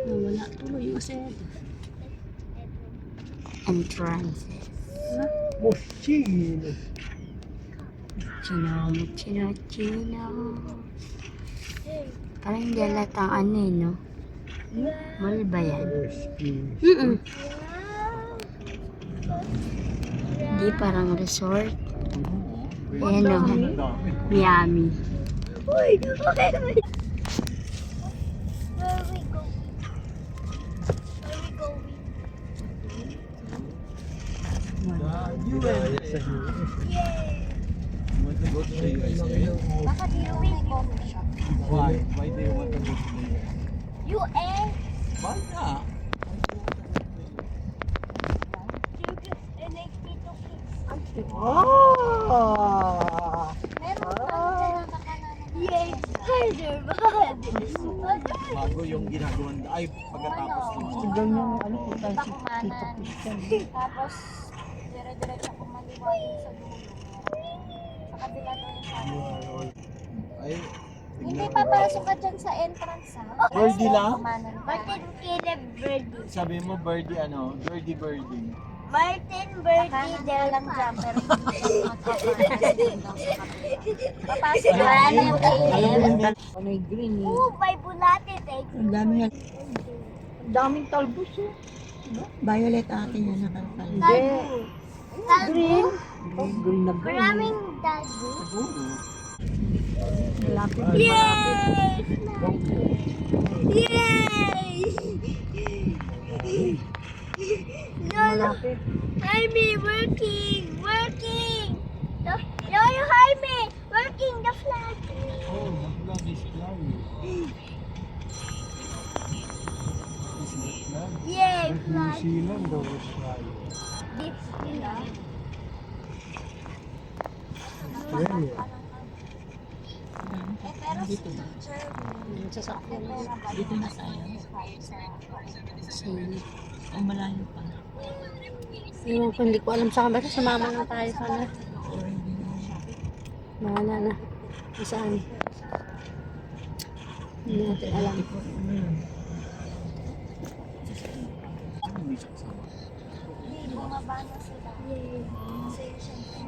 Nawala tuloy yung set. Entrance. Moschino. Chino. Parang hindi halatang ano eh, no? Mall ba yan? Hindi, parang resort. Ayan o, Miami. Where we go? Where we going? Want to go to the USA? Baka di we go. Why? Why do you want to go to the USA? UA. Why not? Ah! Meron pa dyan ang makananan. Yay! Spider-Man! Bago yung ginagawa. Ay, pagkatapos ng Ganyan ano po tayo Diba kumanan? Tapos, dire-diretso kumaliwanag sa dulo. Sa kabila daw yung sabi. Ay, Hindi papasok ka dyan sa entrance ha. Birdie lang? Kumanan ka. Martin Caleb Birdie. sabi mo birdie ano? Birdie. Martin Birdie de lang dyan. Pero papasok ka na yung Caleb. Ano yung green eh. Oo, may bulate. Ang dami yan. Ang daming talbos eh. Violet ate yan nakalpal. Talbo. Green? Oh, green na green. Maraming talbo. Malapit. Yay! Yay! Lolo, Malapit. Jaime, working! Lolo, Jaime, working the flag. Oh, the flag is flying. Yay, flag. Zealand daw is flying. This, nila. Pero si teacher, Yung sasakyan. Dito na tayo. Sige. O malayo pa. Ewan ko, hindi ko alam sa kamera. Sumama lang tayo sana. Bahala na. Saan? Hindi natin alam. hindi bumaba na sila. Yay. Kasi syempre,